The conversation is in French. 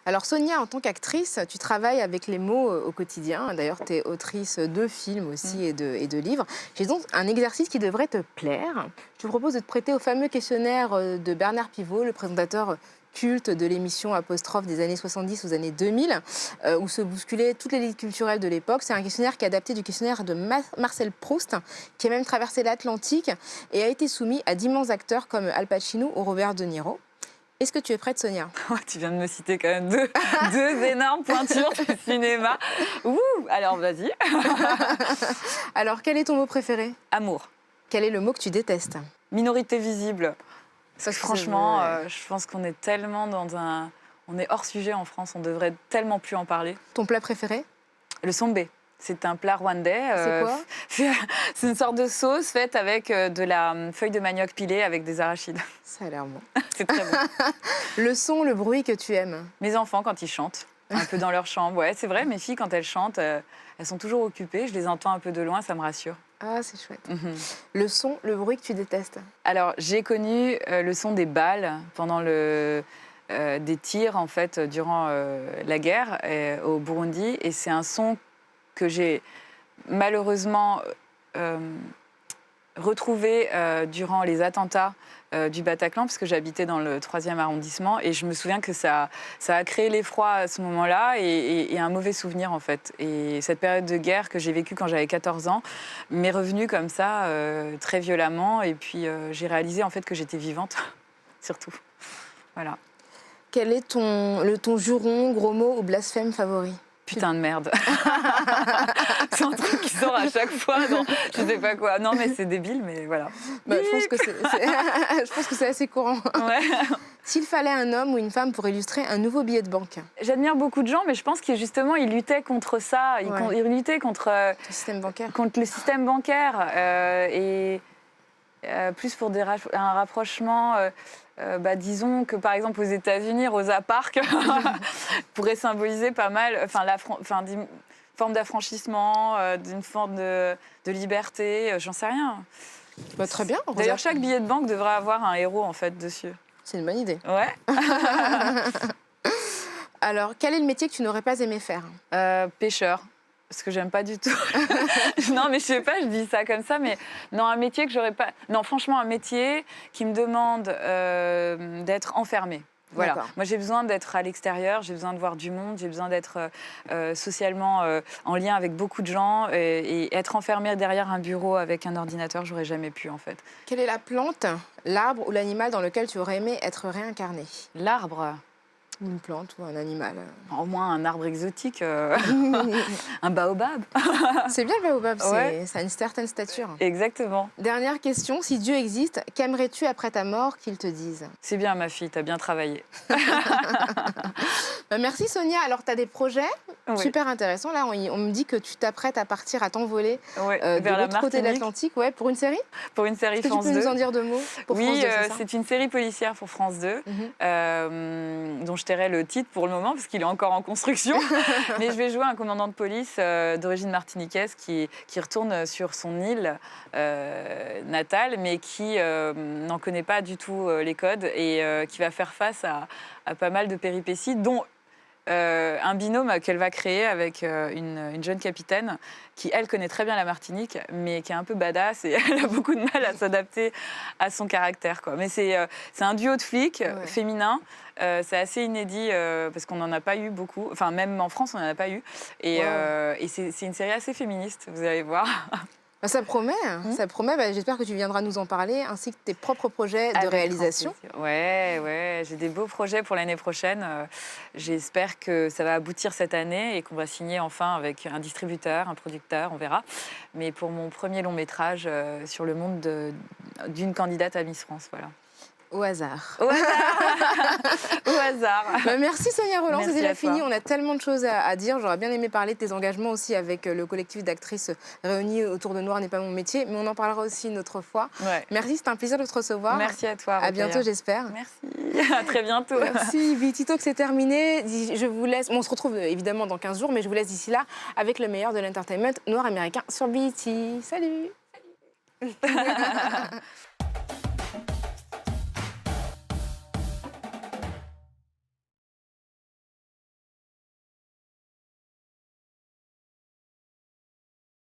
Alors Sonia, en tant qu'actrice, tu travailles avec les mots au quotidien. D'ailleurs, tu es autrice de films aussi et de livres. J'ai donc un exercice qui devrait te plaire. Je te propose de te prêter au fameux questionnaire de Bernard Pivot, le présentateur culte de l'émission Apostrophe des années 70 aux années 2000, où se bousculaient toutes les élites culturelles de l'époque. C'est un questionnaire qui est adapté du questionnaire de Marcel Proust, qui a même traversé l'Atlantique et a été soumis à d'immenses acteurs comme Al Pacino ou Robert De Niro. Est-ce que tu es prête, Sonia? Oh, tu viens de me citer quand même deux énormes pointures du cinéma. Ouh, alors vas-y. Alors, quel est ton mot préféré? Amour. Quel est le mot que tu détestes? Minorité visible. Parce que C'est franchement, vrai. je pense qu'on est tellement dans un... On est hors sujet en France, on devrait tellement plus en parler. Ton plat préféré? Le sombé. C'est un plat rwandais. C'est quoi? C'est une sorte de sauce faite avec de la feuille de manioc pilée avec des arachides. Ça a l'air bon. C'est très bon. Le son, le bruit que tu aimes? Mes enfants, quand ils chantent, un peu dans leur chambre. Ouais, c'est vrai, mes filles, quand elles chantent, elles sont toujours occupées. Je les entends un peu de loin, ça me rassure. Ah, c'est chouette. Mhm. Le son, le bruit que tu détestes? Alors, j'ai connu le son des balles pendant des tirs, en fait, durant la guerre au Burundi. Et c'est un son que j'ai malheureusement retrouvé durant les attentats du Bataclan, parce que j'habitais dans le 3e arrondissement. Et je me souviens que ça a créé l'effroi à ce moment-là et un mauvais souvenir, en fait. Et cette période de guerre que j'ai vécue quand j'avais 14 ans m'est revenue comme ça, très violemment. Et puis, j'ai réalisé, en fait, que j'étais vivante, surtout. Voilà. Quel est ton juron, gros mot ou blasphème favori? Putain de merde. C'est un truc qui sort à chaque fois dans je sais pas quoi. Non, mais c'est débile, mais voilà. Bah, je pense que je pense que c'est assez courant. Ouais. S'il fallait un homme ou une femme pour illustrer un nouveau billet de banque? J'admire beaucoup de gens, mais je pense qu'ils justement ils luttaient contre ça. Ouais. Ils luttaient contre Le système bancaire. contre le système bancaire et plus pour un rapprochement. Disons que par exemple aux États-Unis, Rosa Parks pourrait symboliser pas mal, d'une forme d'affranchissement, d'une forme de liberté, j'en sais rien. Bah, très bien. Rosa. D'ailleurs, chaque billet de banque devrait avoir un héros en fait dessus. C'est une bonne idée. Ouais. Alors, quel est le métier que tu n'aurais pas aimé faire? Pêcheur. Parce que j'aime pas du tout. Non, mais je sais pas, je dis ça comme ça, mais non, un métier que j'aurais pas. Non, franchement, un métier qui me demande d'être enfermée. Voilà. Moi, j'ai besoin d'être à l'extérieur, j'ai besoin de voir du monde, j'ai besoin d'être socialement en lien avec beaucoup de gens et être enfermée derrière un bureau avec un ordinateur, j'aurais jamais pu, en fait. Quelle est la plante, l'arbre ou l'animal dans lequel tu aurais aimé être réincarné? L'arbre. Une plante ou un animal? Au moins un arbre exotique, un baobab. C'est bien le baobab, Ouais. ça a une certaine stature. Exactement. Dernière question, si Dieu existe, qu'aimerais-tu après ta mort qu'il te dise? C'est bien, ma fille, t'as bien travaillé. Bah, merci Sonia. Alors, tu as des projets super intéressants. Là, on me dit que tu t'apprêtes à partir, à t'envoler de vers l'autre côté de l'Atlantique, pour une série? Pour une série Est-ce que France tu peux 2. nous en dire deux mots pour France Oui, 2, c'est ça? c'est une série policière pour France 2, dont je tairai le titre pour le moment, parce qu'il est encore en construction. Mais je vais jouer un commandant de police d'origine martiniquaise qui retourne sur son île natale, mais qui n'en connaît pas du tout les codes et qui va faire face à pas mal de péripéties, dont un binôme qu'elle va créer avec une jeune capitaine qui, elle, connaît très bien la Martinique, mais qui est un peu badass et elle a beaucoup de mal à s'adapter à son caractère, quoi. Mais c'est un duo de flics féminin. C'est assez inédit parce qu'on n'en a pas eu beaucoup. Enfin, même en France, on n'en a pas eu. Et c'est une série assez féministe, vous allez voir. Ça promet, ça promet. Bah, j'espère que tu viendras nous en parler, ainsi que tes propres projets de réalisation. Ouais, j'ai des beaux projets pour l'année prochaine. J'espère que ça va aboutir cette année et qu'on va signer enfin avec un distributeur, un producteur, on verra. Mais pour mon premier long métrage sur le monde d'une candidate à Miss France, voilà. Au hasard. Au hasard. Au hasard. Bah, merci Sonia Rolland, c'est déjà fini. Toi. On a tellement de choses à dire. J'aurais bien aimé parler de tes engagements aussi avec le collectif d'actrices réunies autour de Noir n'est pas mon métier, mais on en parlera aussi une autre fois. Ouais. Merci, c'était un plaisir de te recevoir. Merci à toi. À bientôt, j'espère. Merci. À très bientôt. Merci. BET Talk, c'est terminé. Je vous laisse. On se retrouve évidemment dans 15 jours, mais je vous laisse d'ici là avec le meilleur de l'entertainment noir américain sur BET. Salut.